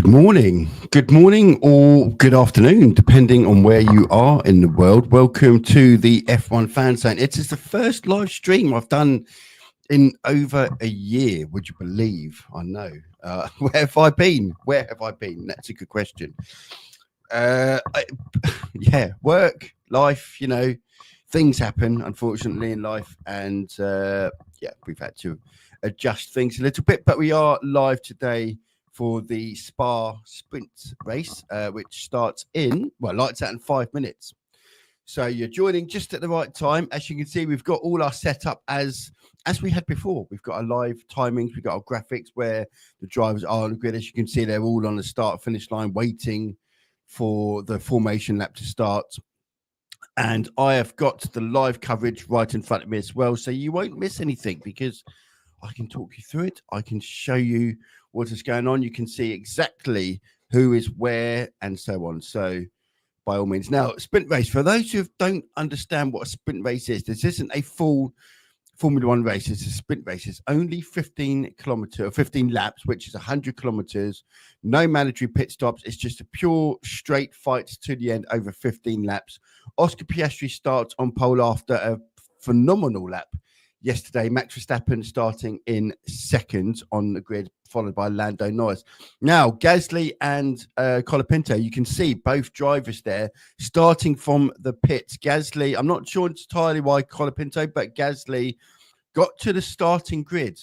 Good morning, or good afternoon, depending on where you are in the world. Welcome to the F1 Fan Zone. It is the first live stream I've done in over a year. Would you believe? I know. Where have I been? Where have I been? That's a good question. Yeah, work, life. Things happen, unfortunately, in life, and yeah, we've had to adjust things a little bit. But we are live today for the Spa sprint race, which starts lights out in 5 minutes. So you're joining just at the right time. As you can see, we've got all our setup as we had before. We've got our live timings, we've got our graphics where the drivers are on the grid. As you can see, they're all on the start-finish line waiting for the formation lap to start. And I have got the live coverage right in front of me as well, so you won't miss anything because I can talk you through it. I can show you what is going on. You can see exactly who is where and so on. So by all means. Now, sprint race, for those who don't understand what a sprint race is, this isn't a full Formula One race. It's a sprint race. It's only 15 laps, which is 100 kilometers. No mandatory pit stops. It's just a pure straight fight to the end over 15 laps. Oscar Piastri starts on pole after a phenomenal lap yesterday. Max Verstappen starting in second on the grid, followed by Lando, Norris. Now, Gasly and Colapinto, you can see both drivers there starting from the pits. Gasly, I'm not sure entirely why Colapinto, but Gasly got to the starting grid,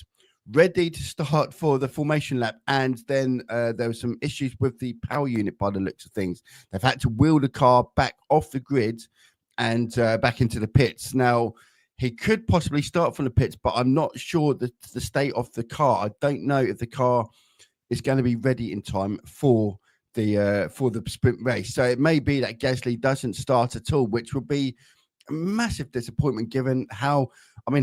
ready to start for the formation lap. And then there were some issues with the power unit by the looks of things. They've had to wheel the car back off the grid and back into the pits. Now, he could possibly start from the pits, but I'm not sure the state of the car. I don't know if the car is going to be ready in time for the sprint race. So it may be that Gasly doesn't start at all, which would be a massive disappointment given how,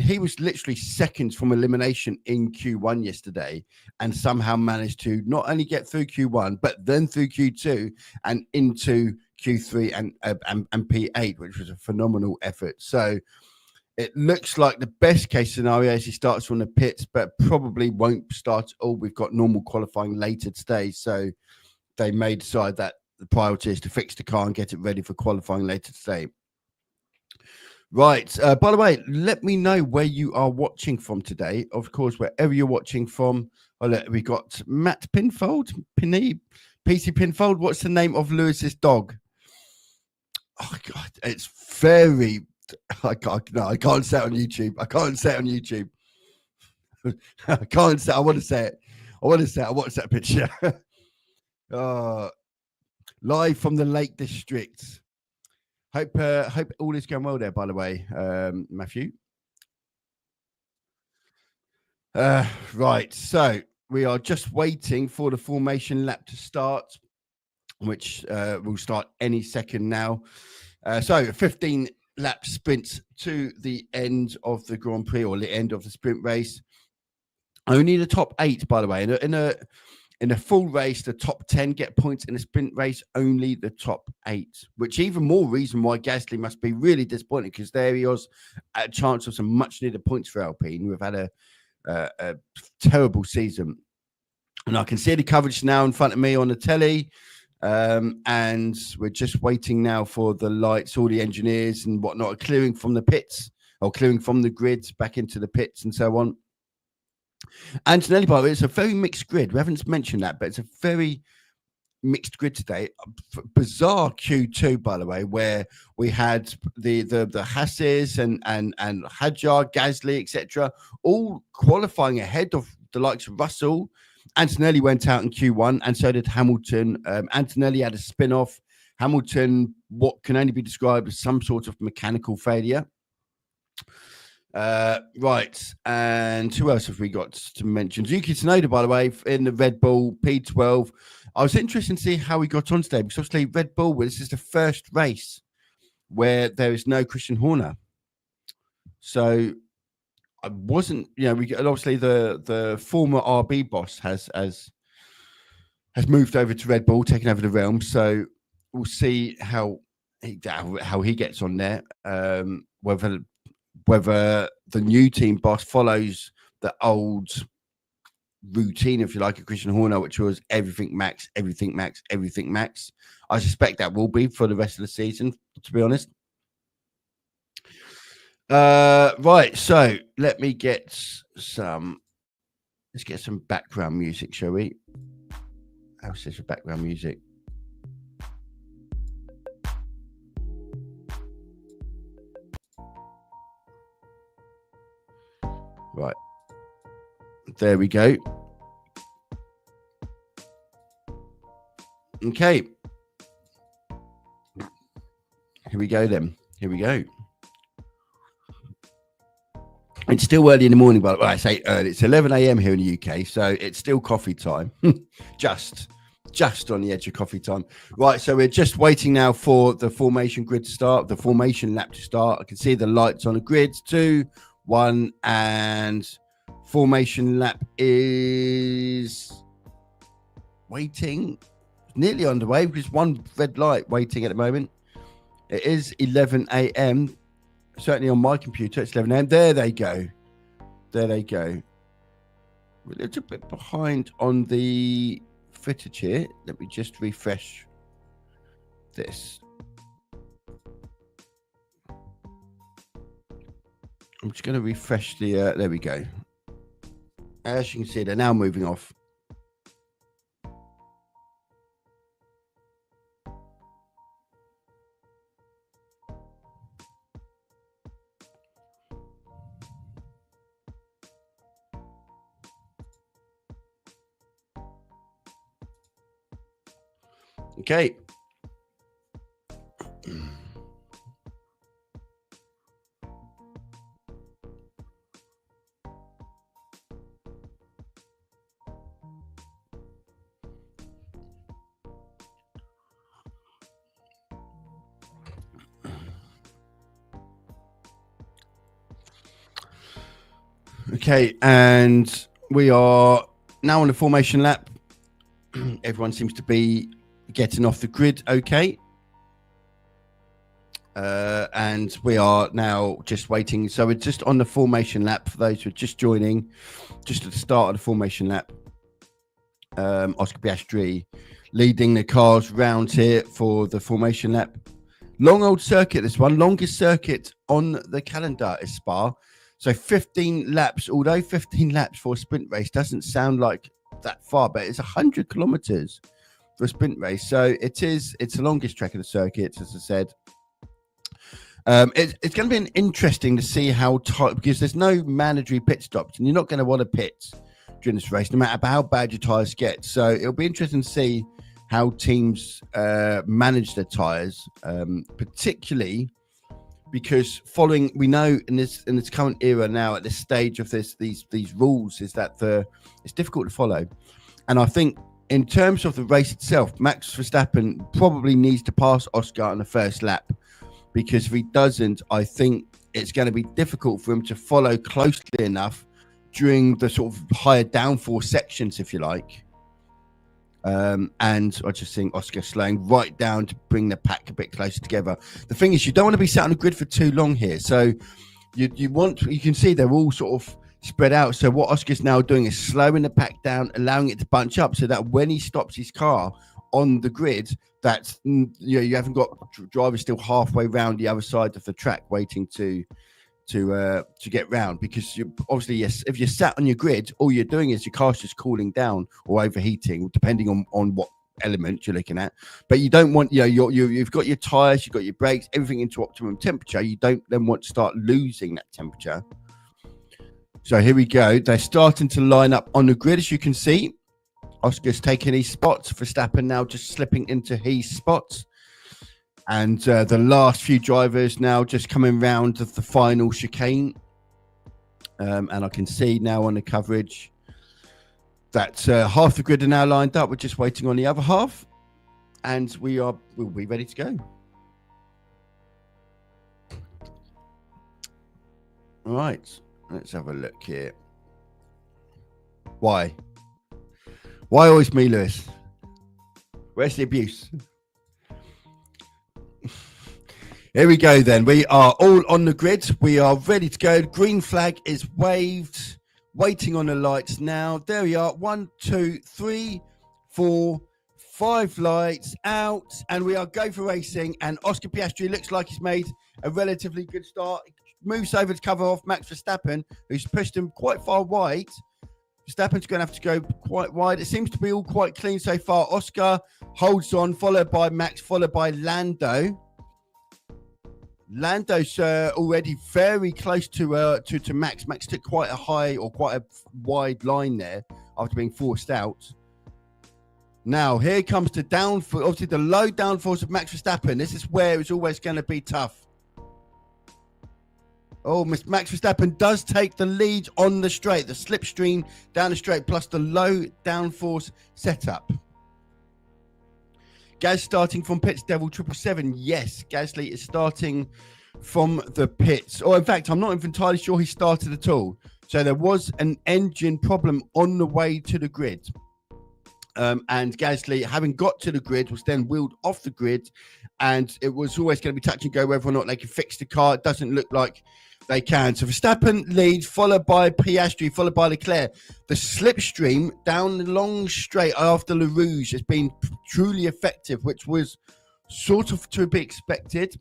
he was literally seconds from elimination in Q1 yesterday and somehow managed to not only get through Q1, but then through Q2 and into Q3 and P8, which was a phenomenal effort. So it looks like the best case scenario is he starts from the pits, but probably won't start at all. We've got normal qualifying later today, so they may decide that the priority is to fix the car and get it ready for qualifying later today. Right. By the way, let me know where you are watching from today. Of course, wherever you're watching from. We got Matt Pinfold, PC Pinfold. What's the name of Lewis's dog? Oh God, it's very. I can't say it on YouTube. I can't say it on YouTube. I can't say. I want to say it. I watched that picture. Live from the Lake District. Hope all is going well there. By the way, Matthew. Right. So we are just waiting for the formation lap to start, which will start any second now. So 15 lap sprints to the end of the Grand Prix or the end of the sprint race. Only the top 8, by the way. In a full race, the top 10 get points. In a sprint race, only the top 8, which even more reason why Gasly must be really disappointed, because there he was at a chance of some much needed points for Alpine. We've had a terrible season. And I can see the coverage now in front of me on the telly. And we're just waiting now for the lights, all the engineers and whatnot are clearing from the pits or clearing from the grids back into the pits and so on. Antonelli, by the way, it's a very mixed grid. We haven't mentioned that, but it's a very mixed grid today. Bizarre Q2, by the way, where we had the Hasses and Hadjar, Gasly, etc., all qualifying ahead of the likes of Russell. Antonelli went out in Q1, and so did Hamilton. Antonelli had a spin-off. Hamilton, what can only be described as some sort of mechanical failure. Right, and who else have we got to mention? Yuki Tsunoda, by the way, in the Red Bull P12. I was interested to see how he got on today, because obviously Red Bull, this is the first race where there is no Christian Horner. So I wasn't, we obviously the former RB boss has moved over to Red Bull, taking over the realm. So we'll see how he gets on there. Whether the new team boss follows the old routine, if you like, at Christian Horner, which was everything max, everything max, everything max. I suspect that will be for the rest of the season, to be honest. Right, so let me get some. Let's get some background music, shall we? How's this for background music? Right. There we go. Okay. Here we go then. Here we go. It's still early in the morning, but I say early. It's 11 a.m. here in the UK, so it's still coffee time. just on the edge of coffee time. Right, so we're just waiting now for the formation grid to start, the formation lap to start. I can see the lights on the grid. 2, 1, and formation lap is waiting. Nearly underway because one red light waiting at the moment. It is 11 a.m. Certainly on my computer, it's 11 a.m. There they go. There they go. We're a little bit behind on the footage here. Let me just refresh this. I'm just going to refresh the... there we go. As you can see, they're now moving off. Okay. Okay, and we are now on the formation lap. Everyone seems to be getting off the grid okay. And we are now just waiting. So we're just on the formation lap for those who are just joining, just at the start of the formation lap. Oscar Piastri leading the cars round here for the formation lap. Long old circuit, this one. Longest circuit on the calendar is Spa. So 15 laps, although 15 laps for a sprint race doesn't sound like that far, but it's 100 kilometers for a sprint race. So it's the longest track of the circuit, as I said. It's going to be interesting to see how tight, because there's no mandatory pit stops, and you're not going to want to pit during this race, no matter how bad your tyres get. So it'll be interesting to see how teams manage their tyres, particularly because following, we know in this current era now, at this stage of these rules, is that it's difficult to follow. And I think in terms of the race itself, Max Verstappen probably needs to pass Oscar on the first lap, because if he doesn't, I think it's going to be difficult for him to follow closely enough during the sort of higher downforce sections, if you like. And I just think Oscar slowing right down to bring the pack a bit closer together. The thing is, you don't want to be sat on the grid for too long here. So you can see they're all sort of spread out. So what Oscar's now doing is slowing the pack down, allowing it to bunch up, so that when he stops his car on the grid, that's, you haven't got drivers still halfway round the other side of the track waiting to get round, because you obviously, yes, if you're sat on your grid, all you're doing is your car's just cooling down or overheating, depending on what element you're looking at. But you don't want, you've got your tires, you've got your brakes, everything into optimum temperature. You don't then want to start losing that temperature. So here we go. They're starting to line up on the grid, as you can see. Oscar's taking his spots. Verstappen now just slipping into his spots. And the last few drivers now just coming round of the final chicane. And I can see now on the coverage that half the grid are now lined up. We're just waiting on the other half. And we'll be ready to go. All right. Let's have a look here. Why? Why always me, Lewis? Where's the abuse? Here we go then. We are all on the grid. We are ready to go. Green flag is waved. waiting on the lights now. There we are. 1, 2, 3, 4, 5 lights out, and we are go for racing. And Oscar Piastri looks like he's made a relatively good start. Moves over to cover off Max Verstappen, who's pushed him quite far wide. Verstappen's going to have to go quite wide. It seems to be all quite clean so far. Oscar holds on, followed by Max, followed by Lando. Lando's already very close to Max. Max took quite a high or quite a wide line there after being forced out. Now, here comes the downforce, obviously the low downforce of Max Verstappen. This is where it's always going to be tough. Oh, Max Verstappen does take the lead on the straight, the slipstream down the straight, plus the low downforce setup. Gaz starting from pits, Devil 777. Yes, Gasly is starting from the pits. Or in fact, I'm not even entirely sure he started at all. So there was an engine problem on the way to the grid. And Gasly, having got to the grid, was then wheeled off the grid. And it was always going to be touch and go whether or not they could fix the car. It doesn't look like they can. So Verstappen leads, followed by Piastri, followed by Leclerc. The slipstream down the long straight after Le Rouge has been truly effective, which was sort of to be expected.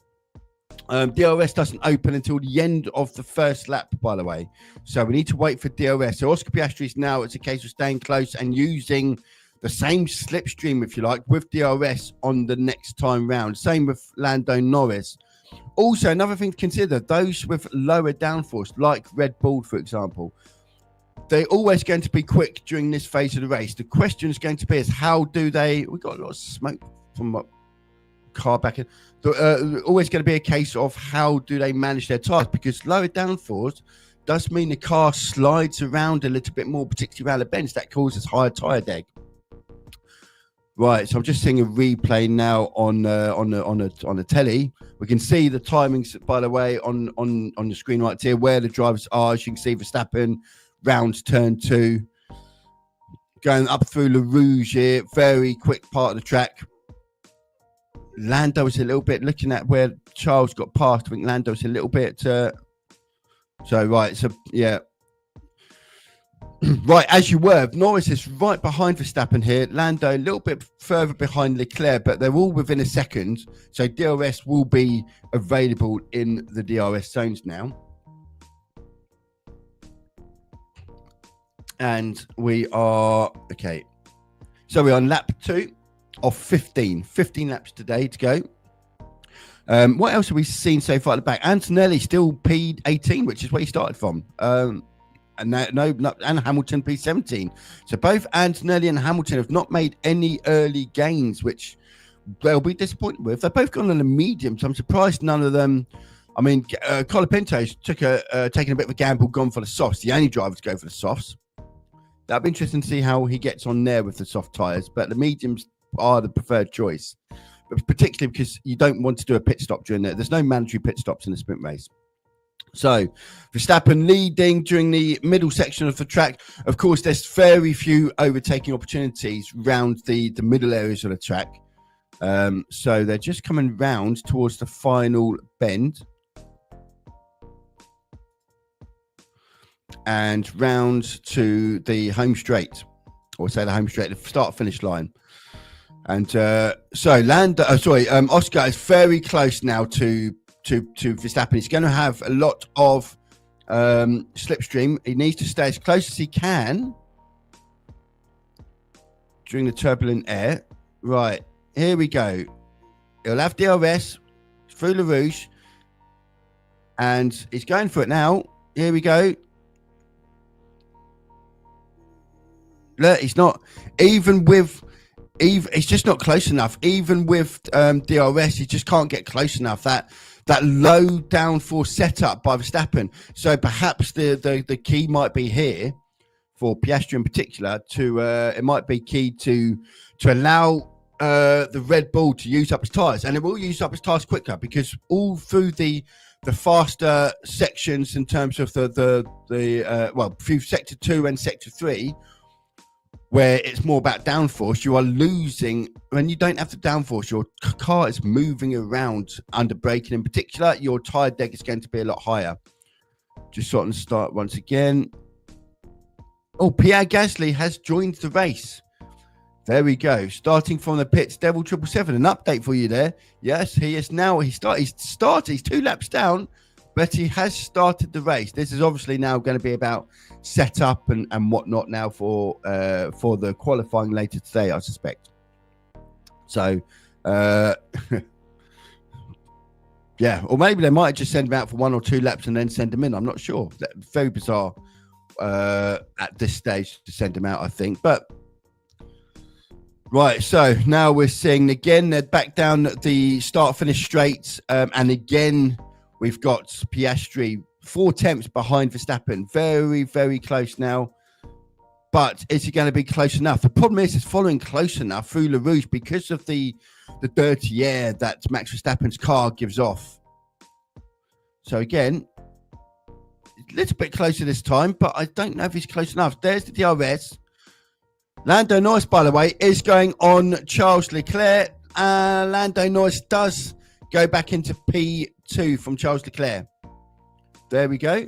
DRS doesn't open until the end of the first lap, by the way. So we need to wait for DRS. So Oscar Piastri is now, it's a case of staying close and using the same slipstream, if you like, with DRS on the next time round. Same with Lando Norris. Also, another thing to consider, those with lower downforce, like Red Bull, for example, they're always going to be quick during this phase of the race. The question is going to be is how do they... We've got a lot of smoke from my car back in. Always going to be a case of how do they manage their tyres, because lower downforce does mean the car slides around a little bit more, particularly around the bends. That causes higher tyre deg. Right, so I'm just seeing a replay now on the telly. We can see the timings, by the way, on the screen right here, where the drivers are. As you can see, Verstappen, round turn 2, going up through Le Rouge here, very quick part of the track. Lando was a little bit, looking at where Charles got past, I think Lando was a little bit, yeah. Right, as you were, Norris is right behind Verstappen here. Lando a little bit further behind Leclerc, but they're all within a second. So DRS will be available in the DRS zones now. And we are, okay. So we're on lap 2 of 15. 15 laps today to go. What else have we seen so far at the back? Antonelli still P18, which is where he started from. And Hamilton P17. So both Antonelli and Hamilton have not made any early gains, which they'll be disappointed with. They've both gone on the medium, so I'm surprised none of them. I mean, Colapinto's taken a bit of a gamble, gone for the softs. The only driver to go for the softs. That'll be interesting to see how he gets on there with the soft tyres, but the mediums are the preferred choice, but particularly because you don't want to do a pit stop during there. There's no mandatory pit stops in a sprint race. So Verstappen leading during the middle section of the track. Of course, there's very few overtaking opportunities round the middle areas of the track. So they're just coming round towards the final bend. And round to the home straight. Or say the home straight, the start-finish line. And Oscar is very close now to Verstappen. He's going to have a lot of slipstream. He needs to stay as close as he can during the turbulent air. Right, here we go. He'll have DRS through Le Rouge, and he's going for it now. Here we go. Look, he's not, it's just not close enough. Even with DRS, he just can't get close enough. That low downforce setup by Verstappen. So perhaps the key might be here for Piastri in particular it might be key to allow the Red Bull to use up its tyres, and it will use up its tyres quicker, because all through the faster sections in terms of through sector 2 and sector 3, where it's more about downforce, you are losing. When you don't have the downforce, your car is moving around under braking in particular. Your tyre deg is going to be a lot higher. Just sort of start once again. Oh, Pierre Gasly has joined the race. There we go. Starting from the pits, Devil 777. An update for you there. Yes, he is now. He's 2 laps down, but he has started the race. This is obviously now going to be about setup and whatnot now for the qualifying later today, I suspect. So, yeah, or maybe they might just send him out for 1 or 2 laps and then send him in. I'm not sure. Very bizarre at this stage to send him out, I think. But right, so now we're seeing again they're back down at the start-finish straight, and again we've got Piastri 4 tenths behind Verstappen, very, very close now. But is he going to be close enough? The problem is, it's following close enough through Le Rouge because of the dirty air that Max Verstappen's car gives off. So again, a little bit closer this time, but I don't know if he's close enough. There's the DRS. Lando Norris, by the way, is going on Charles Leclerc. Lando Norris does go back into P2 from Charles Leclerc. There we go.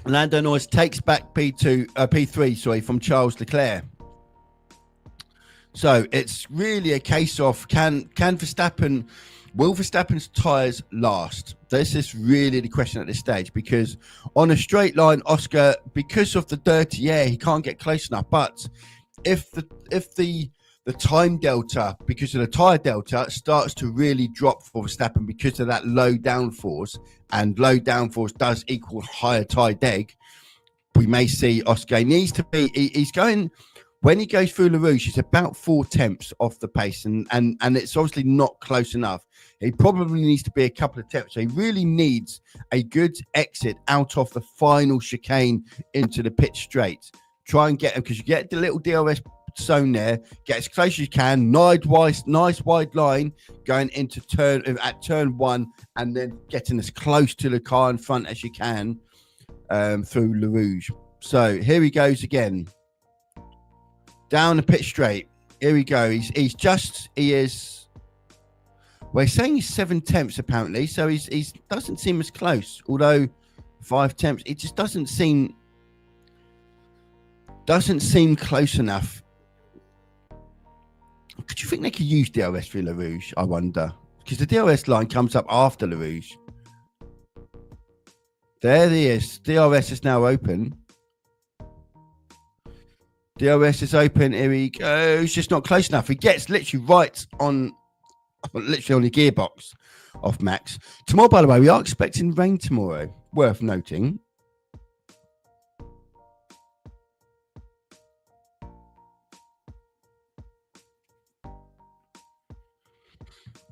Lando Norris takes back P3, from Charles Leclerc. So it's really a case of will Verstappen's tyres last? This is really the question at this stage, because on a straight line, Oscar, because of the dirty air, he can't get close enough. But if the time delta, because of the tyre delta, starts to really drop for Verstappen because of that low downforce, and low downforce does equal higher tyre deg, we may see Oscar needs to be. He's going. When he goes through Le Rouge, he's about 4 tenths off the pace, and it's obviously not close enough. He probably needs to be a couple of tenths. So he really needs a good exit out of the final chicane into the pit straight. Try and get him, because you get the little DRS zone there. Get as close as you can. Nice wide line going into turn 1, and then getting as close to the car in front as you can through Le Rouge. So here he goes again. Down the pit straight. Here we go. He is. We're saying he's 7 tenths apparently, so he's doesn't seem as close. Although 5 tenths, it just doesn't seem close enough. Could you think they could use DRS for Le Rouge? I wonder, because the DRS line comes up after Le Rouge. There he is. DRS is now open. DRS is open. Here he goes. Just not close enough. He gets literally right on the gearbox of Max. Tomorrow, by the way, we are expecting rain tomorrow. Worth noting.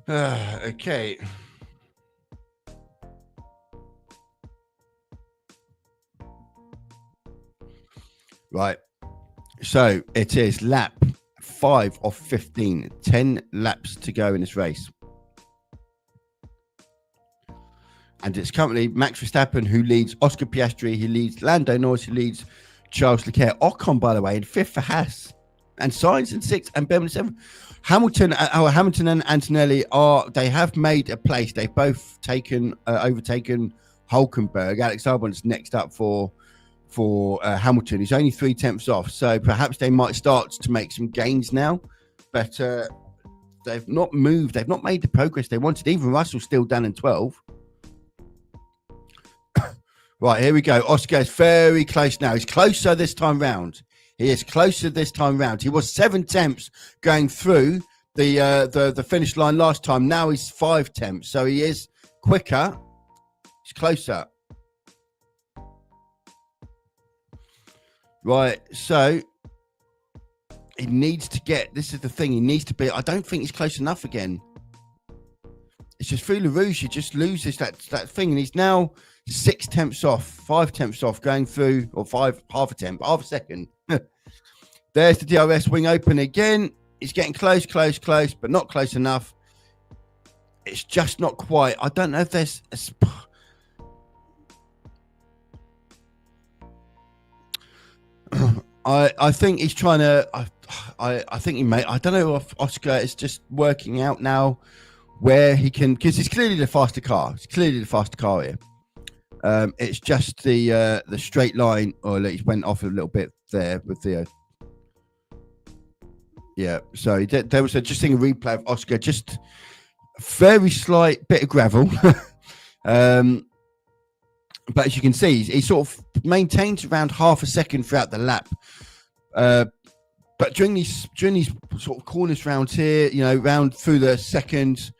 Okay. Right. So it is lap 5 of 15. 10 laps to go in this race. And it's currently Max Verstappen who leads, Oscar Piastri, he leads, Lando Norris, who leads, Charles Leclerc. Ocon, by the way, in 5th for Haas. And Sainz in 6th, and Belgian 7th. Hamilton and Antonelli they have made a place. They've both overtaken Hulkenberg. Alex Albon's next up for Hamilton. He's only 3 tenths off, so perhaps they might start to make some gains now, but they've not moved. They've not made the progress they wanted. Even Russell's still down in 12. Right, here we go. Oscar is very close now. He's closer this time round. He is closer this time round. He was 7 tenths going through the finish line last time. Now he's 5 tenths, so he is quicker. He's closer. Right, so he needs to get, this is the thing, he needs to be, I don't think he's close enough again. It's just through Le Rouge, he just loses that thing, and he's now 6 tenths off, 5 tenths off going through, or half a second. There's the DRS wing open again. He's getting close, but not close enough. It's just not quite. I don't know if there's I think he's trying to. I think he may. I don't know if Oscar is just working out now where he can, because he's clearly the faster car. It's clearly the faster car here. It's just the straight line. Oh, look, he went off a little bit there with the. Yeah, so there was just seeing a replay of Oscar, just very slight bit of gravel. But as you can see, he sort of maintains around half a second throughout the lap. But during these sort of corners round here, you know, round through the second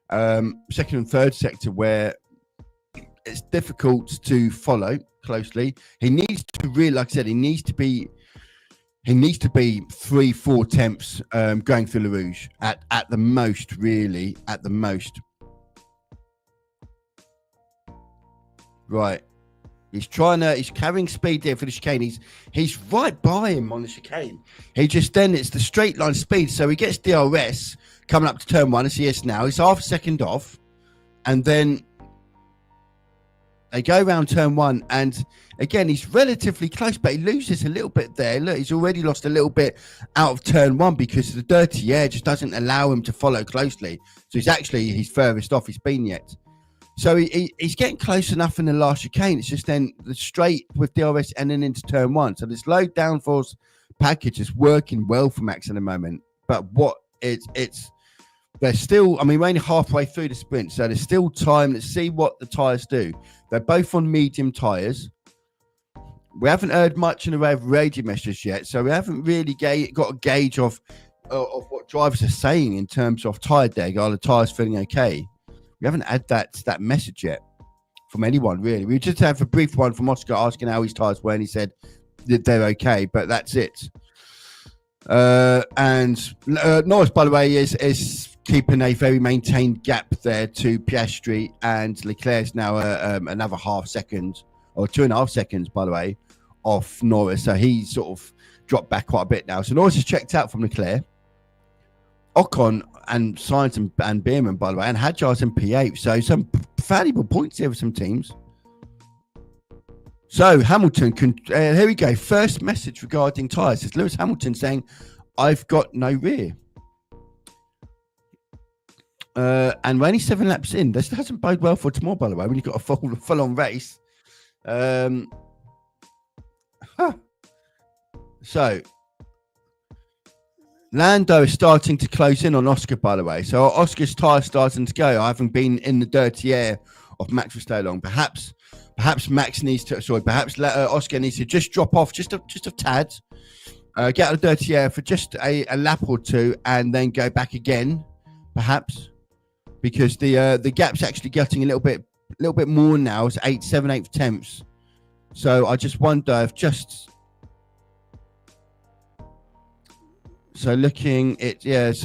and third sector where it's difficult to follow closely, he needs to really, like I said, he needs to be 3-4 tenths going through Le Rouge at the most, really, at the most. Right. He's carrying speed there for the chicane. He's right by him on the chicane. It's the straight line speed. So he gets DRS coming up to turn one, as he is now. He's half a second off. And then they go around turn one. And again, he's relatively close, but he loses a little bit there. Look, he's already lost a little bit out of turn one because the dirty air just doesn't allow him to follow closely. So he's furthest off he's been yet. So he's getting close enough in the last chicane. It's just then the straight with DRS and then into turn one. So this low downforce package is working well for Max at the moment. But they're still, I mean, we're only halfway through the sprint. So there's still time. Let's see what the tyres do. They're both on medium tyres. We haven't heard much in the way of radio messages yet. So we haven't really got a gauge of what drivers are saying in terms of tyre deg. Are the tyres feeling okay? We haven't had that message yet from anyone, really. We just have a brief one from Oscar asking how his tyres were, and he said that they're okay, but that's it. And Norris, by the way, is keeping a very maintained gap there to Piastri, and Leclerc's now another half second, or 2.5 seconds, by the way, off Norris. So he's sort of dropped back quite a bit now. So Norris is checked out from Leclerc. Ocon and Sainz and Bierman, by the way, and Hadjar's in P8. So some valuable points here for some teams. So Hamilton, here we go. First message regarding tyres. It's Lewis Hamilton saying, I've got no rear. And we're only 7 laps in. This doesn't bode well for tomorrow, by the way, when you've got a full-on race. So Lando is starting to close in on Oscar, by the way. So Oscar's tyre starting to go. I haven't been in the dirty air of Max for so long. Perhaps Max needs to. Perhaps Oscar needs to just drop off just a tad, get out of the dirty air for just a lap or two, and then go back again. Perhaps because the gap's actually getting a little bit more now. It's 7/8 tenths. So I just wonder if just. So looking at, he's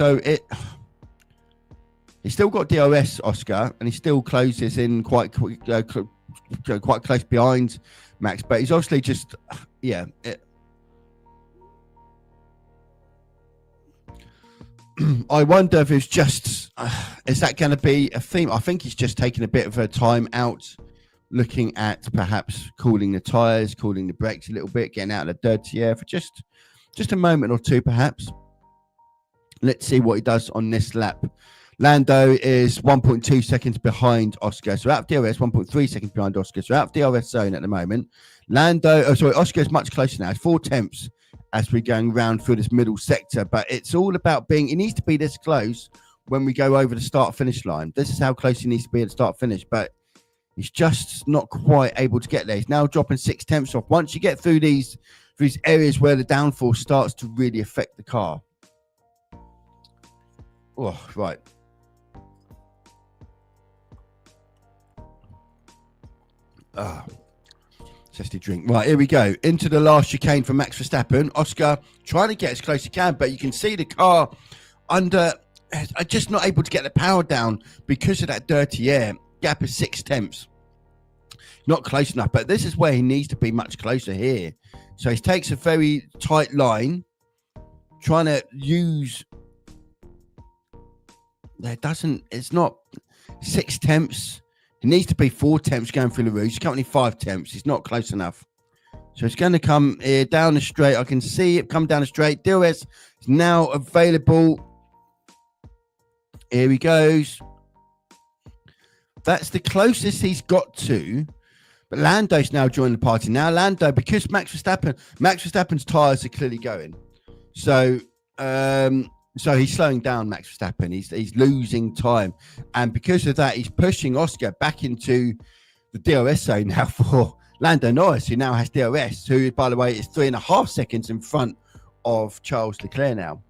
still got DRS, Oscar, and he still closes in quite close behind Max, but he's obviously just, I wonder if it's just, is that going to be a theme? I think he's just taking a bit of a time out, looking at perhaps cooling the tyres, cooling the brakes a little bit, getting out of the dirty air for just a moment or two, perhaps. Let's see what he does on this lap. Lando is 1.2 seconds behind Oscar. So out of DRS, 1.3 seconds behind Oscar. So out of DRS zone at the moment. Oscar is much closer now. It's 4 tenths as we're going round through this middle sector. But it's all about it needs to be this close when we go over the start-finish line. This is how close he needs to be at the start-finish. But he's just not quite able to get there. He's now dropping 6 tenths off. Once you get through these areas where the downforce starts to really affect the car. Oh, right. Zesty drink. Right, here we go. Into the last chicane for Max Verstappen. Oscar trying to get as close as he can, but you can see the car just not able to get the power down because of that dirty air. Gap is 6 tenths. Not close enough, but this is where he needs to be much closer here. So he takes a very tight line, trying to use. It's not 6 tenths. It needs to be 4 tenths going through the Rouge. It's currently 5 tenths. It's not close enough. So it's going to come here down the straight. I can see it come down the straight. DRS is now available. Here he goes. That's the closest he's got to. But Lando's now joined the party. Now Lando, because Max Verstappen's tyres are clearly going. So he's slowing down Max Verstappen. He's losing time. And because of that, he's pushing Oscar back into the DRS zone now for Lando Norris, who now has DRS, who, by the way, is 3.5 seconds in front of Charles Leclerc now.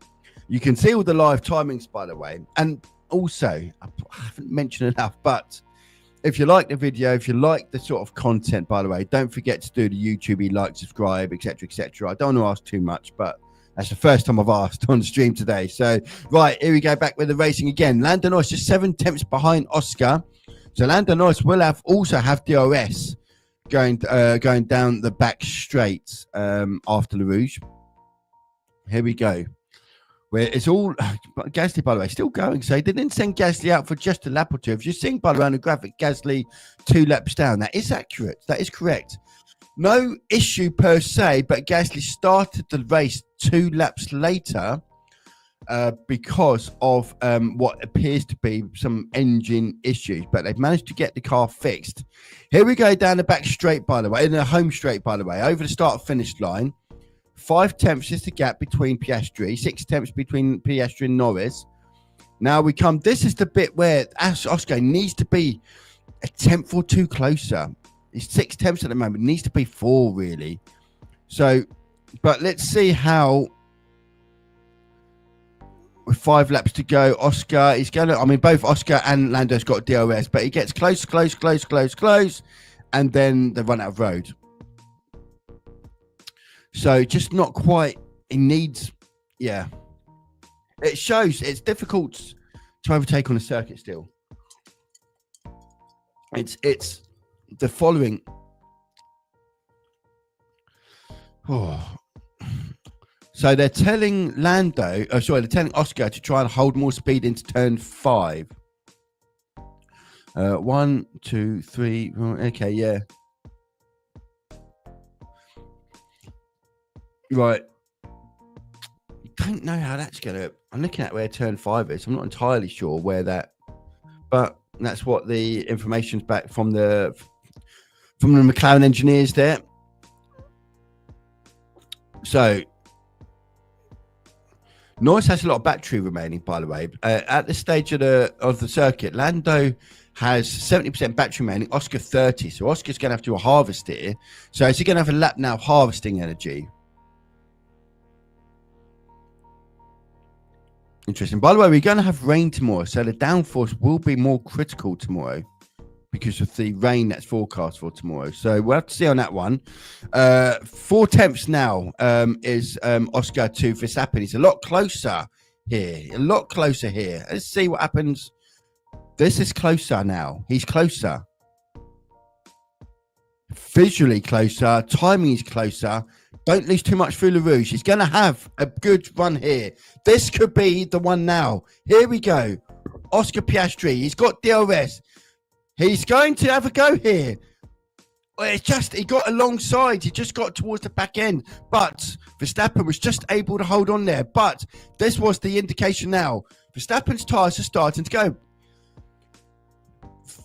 You can see all the live timings, by the way. And also, I haven't mentioned enough, but if you like the video, if you like the sort of content, by the way, don't forget to do the YouTube, like, subscribe, etc., etc. I don't want to ask too much, but that's the first time I've asked on the stream today. So, right, here we go, back with the racing again. Lando Norris just 7 tenths behind Oscar. So Lando Norris will also have DRS going down the back straight after Le Rouge. Here we go. Where it's all Gasly, by the way, still going. So he didn't send Gasly out for just a lap or two. If you're seeing, by the way, on the graphic, Gasly 2 laps down. That is accurate. That is correct. No issue per se, but Gasly started the race 2 laps later because of what appears to be some engine issues. But they've managed to get the car fixed. Here we go down the back straight, by the way, in the home straight, by the way, over the start-finish line. 5 tenths is the gap between Piastri, 6 tenths between Piastri and Norris. Now we come, this is the bit where Oscar needs to be a tenth or 2 closer. He's 6 tenths at the moment, needs to be 4 really. So, but let's see how, with 5 laps to go, Oscar is going to, I mean, both Oscar and Lando's got DRS, but he gets close, and then they run out of road. So just not quite, he needs, yeah. It shows it's difficult to overtake on a circuit still. It's the following. Oh. So they're telling they're telling Oscar to try and hold more speed into turn 5. 1, 2, 3, okay, yeah. Right. Don't know how that's gonna. I'm looking at where turn 5 is. I'm not entirely sure where that, but that's what the information's back from the McLaren engineers there. So Norris has a lot of battery remaining, by the way. At this stage of the circuit, Lando has 70% battery remaining, Oscar 30. So Oscar's going to have to do a harvest here. So is he going to have a lap now harvesting energy? Interesting. By the way, we're going to have rain tomorrow, so the downforce will be more critical tomorrow because of the rain that's forecast for tomorrow. So we'll have to see on that one. 4 tenths now is Oscar to Verstappen. He's a lot closer here. Let's see what happens. This is closer now. He's closer. Visually closer. Timing is closer. Don't lose too much through Le Rouge. He's going to have a good run here. This could be the one now. Here we go. Oscar Piastri. He's got DRS. He's going to have a go here. Well, it's just, he got alongside. He just got towards the back end. But Verstappen was just able to hold on there. But this was the indication now. Verstappen's tyres are starting to go.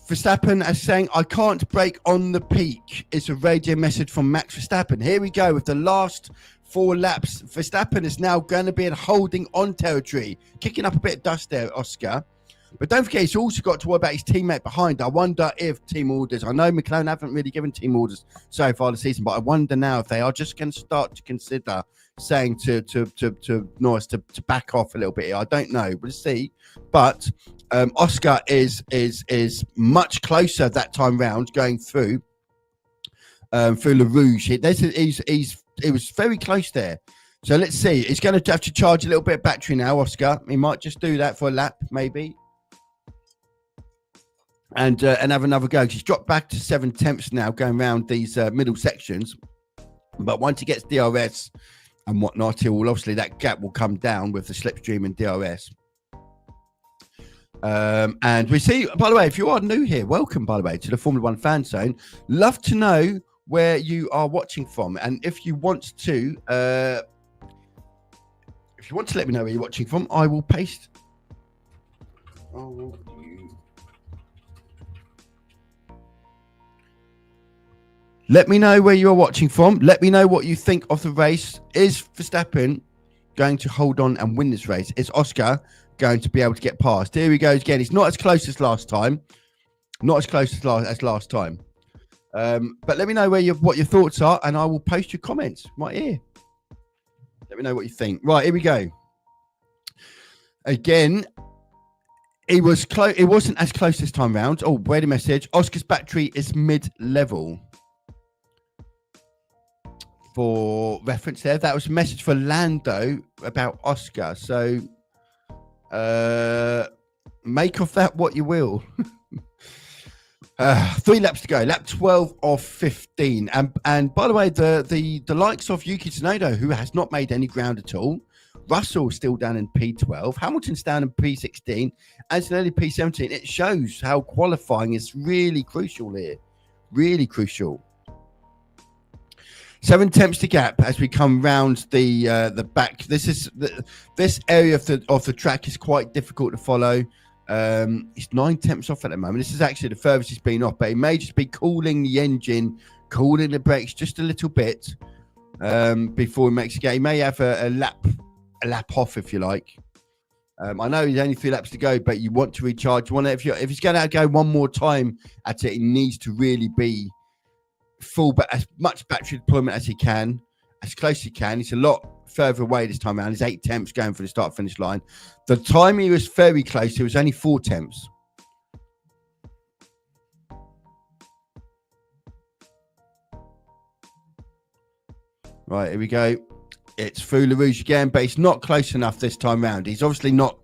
Verstappen is saying, I can't brake on the peak. It's a radio message from Max Verstappen. Here we go with the last 4 laps. Verstappen is now going to be in holding on territory. Kicking up a bit of dust there, Oscar. But don't forget, he's also got to worry about his teammate behind. I wonder if team orders, I know McLaren haven't really given team orders so far this season, but I wonder now if they are just going to start to consider saying to Norris to back off a little bit here. I don't know. We'll see. But Oscar is much closer that time round going through Le Rouge. He was very close there. So let's see. He's going to have to charge a little bit of battery now, Oscar. He might just do that for a lap, maybe. And have another go. He's dropped back to 7 tenths now, going around these middle sections. But once he gets DRS and whatnot, obviously that gap will come down with the slipstream and DRS. And we see, by the way, if you are new here, welcome, by the way, to the Formula One Fan Zone. Love to know where you are watching from. And if you want to let me know where you're watching from, I will paste. Let me know where you're watching from. Let me know what you think of the race. Is Verstappen going to hold on and win this race? Is Oscar going to be able to get past? Here he goes again. It's not as close as last time. Not as close as last time. But let me know what your thoughts are, and I will post your comments right here. Let me know what you think. Right, here we go. Again, it was close. It wasn't as close this time round. Oh, wait a message. Oscar's battery is mid-level. For reference there, that was a message for Lando about Oscar. So, make of that what you will. 3 laps to go. Lap 12 of 15. And by the way, the likes of Yuki Tsunoda, who has not made any ground at all. Russell still down in P12. Hamilton's down in P16. Antonelli P17. It shows how qualifying is really crucial here. Really crucial. 7 tenths to gap as we come round the back. This area of the track is quite difficult to follow. It's 9 tenths off at the moment. This is actually the furthest it's been off, but it may just be cooling the engine, cooling the brakes just a little bit before he makes a gap. He may have a lap off, if you like. I know he's only 3 laps to go, but you want to recharge. You want to, if he's going to go one more time at it, he needs to really be full, but as much battery deployment as he can, as close as he can. He's a lot further away this time around. He's 8 tenths going for the start finish line. The time he was very close, it was only 4 tenths. Right, here we go. It's through Le Rouge again, but it's not close enough this time round. He's obviously not.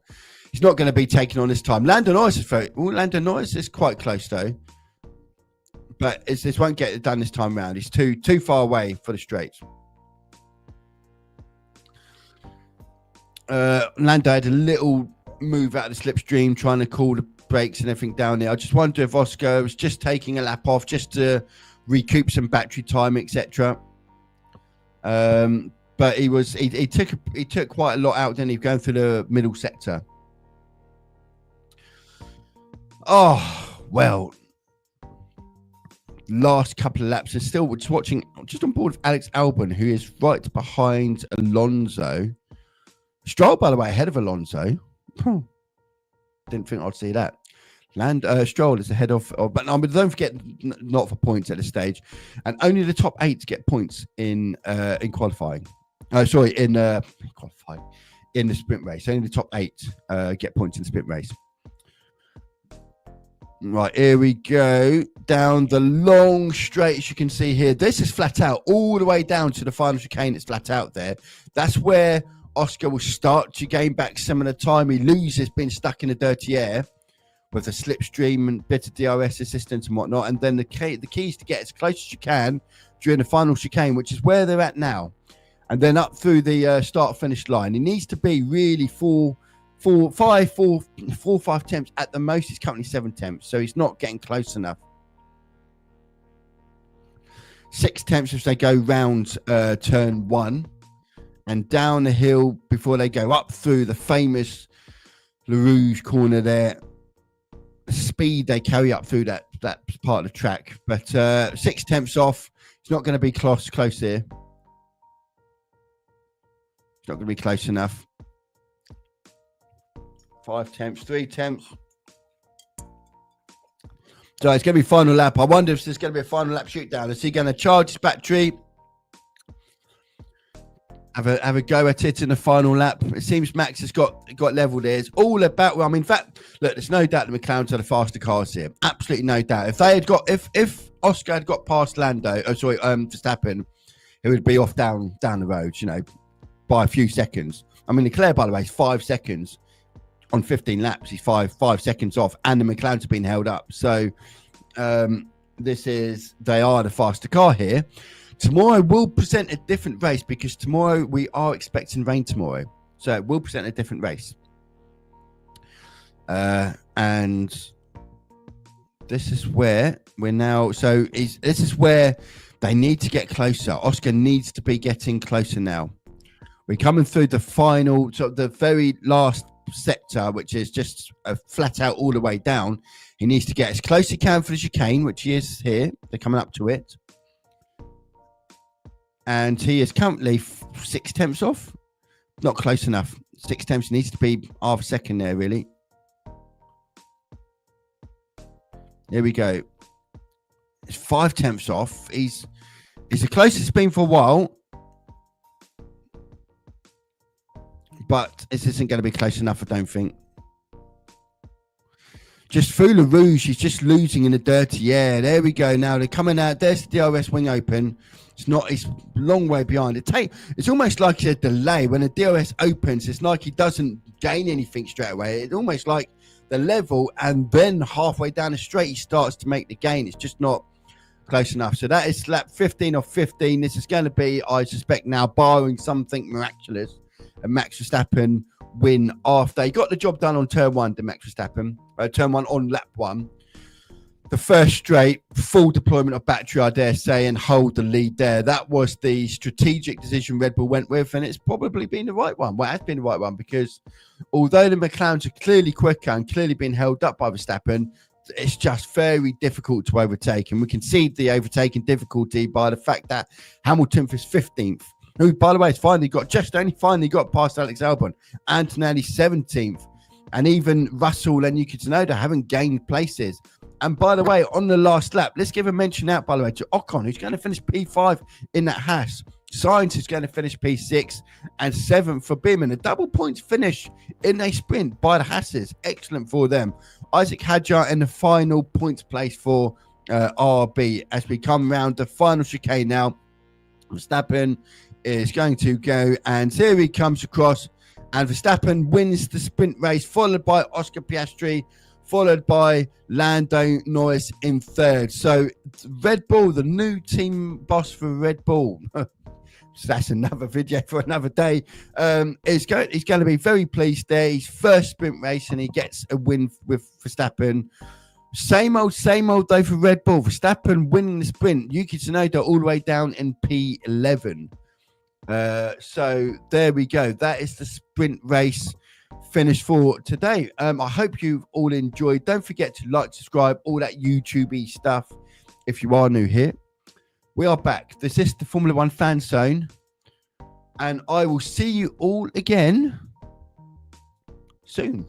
He's not going to be taken on this time. Lando Norris is quite close though. But this won't get it done this time round. He's too far away for the straights. Lando had a little move out of the slipstream, trying to cool the brakes and everything down there. I just wonder if Oscar was just taking a lap off just to recoup some battery time, etc. But he took quite a lot out, didn't he, going through the middle sector. Oh, well. Last couple of laps, still just watching, just on board with Alex Albon, who is right behind Alonso. Stroll, by the way, ahead of Alonso. Didn't think I'd see that. Stroll is ahead of, but don't forget, not for points at this stage, and only the top 8 get points in qualifying. In qualifying, in the sprint race. Only the top 8 get points in the sprint race. Right, here we go down the long straight, as you can see here. This is flat out all the way down to the final chicane. It's flat out there. That's where Oscar will start to gain back some of the time he loses being stuck in the dirty air with the slipstream and bit of DRS assistance and whatnot. And then the key is to get as close as you can during the final chicane, which is where they're at now. And then up through the start-finish line. He needs to be really 4 or 5 tenths at the most. He's currently 7 tenths, so he's not getting close enough. 6 tenths as they go round turn 1 and down the hill before they go up through the famous Le Rouge corner there. The speed they carry up through that part of the track, but 6 tenths off. It's not going to be close here. It's not going to be close enough. 5 tenths, 3 tenths. So it's going to be final lap. I wonder if there's going to be a final lap shoot down. Is he going to charge his battery? Have a go at it in the final lap. It seems Max has got level there. It's all about. Well, I mean, in fact, look, there's no doubt the McLarens are the faster cars here. Absolutely no doubt. If they had got, if Oscar had got past Verstappen, it would be off down the road, by a few seconds. I mean, Leclerc, by the way, is 5 seconds. On 15 laps, he's five seconds off, and the McLaren's been held up. So they are the faster car here. Tomorrow will present a different race because tomorrow we are expecting rain tomorrow. So it will present a different race. And this is where we're now. So this is where they need to get closer. Oscar needs to be getting closer now. We're coming through the final, so the very last sector, which is just flat out all the way down. He needs to get as close as he can for the chicane, which he is here. They're coming up to it. and he is currently 6 tenths off. Not close enough. 6 tenths, needs to be half a second there, really. There we go. It's 5 tenths off. He's the closest been for a while, but this isn't going to be close enough, I don't think. Just through the rouge, he's just losing in the dirty air. There we go. Now they're coming out. There's the DRS wing open. It's a long way behind. It's almost like a delay. When the DRS opens, it's like he doesn't gain anything straight away. It's almost like the level, and then halfway down the straight, he starts to make the gain. It's just not close enough. So that is lap 15 of 15. This is going to be, I suspect now, barring something miraculous, a Max Verstappen win after he got the job done on turn 1, the Max Verstappen, turn 1 on lap 1. The first straight, full deployment of battery, I dare say, and hold the lead there. That was the strategic decision Red Bull went with, and it's probably been the right one. Well, it has been the right one, because although the McLarens are clearly quicker and clearly being held up by Verstappen, it's just very difficult to overtake. And we can see the overtaking difficulty by the fact that Hamilton is 15th, who, by the way, has finally got past Alex Albon, Antonelli 17th. And even Russell and Yuki Tsunoda haven't gained places. And by the way, on the last lap, let's give a mention out, by the way, to Ocon, who's going to finish P5 in that Haas. Sainz is going to finish P6 and 7th for Beerman. A double points finish in a sprint by the Haasses. Excellent for them. Isaac Hadjar in the final points place for RB as we come round the final chicane now. Verstappen is going to go, and here he comes across, and Verstappen wins the sprint race, followed by Oscar Piastri, followed by Lando Norris in third. So Red Bull, the new team boss for Red Bull, so that's another video for another day, he's going to be very pleased there. His first sprint race, and he gets a win with Verstappen. Same old though for Red Bull. Verstappen winning the sprint. Yuki Tsunoda all the way down in P11. So there we go. That is the sprint race finish for today. I hope you've all enjoyed. Don't forget to like, subscribe, all that YouTube-y stuff if you are new here. We are back. This is the Formula One Fan Zone, and I will see you all again soon.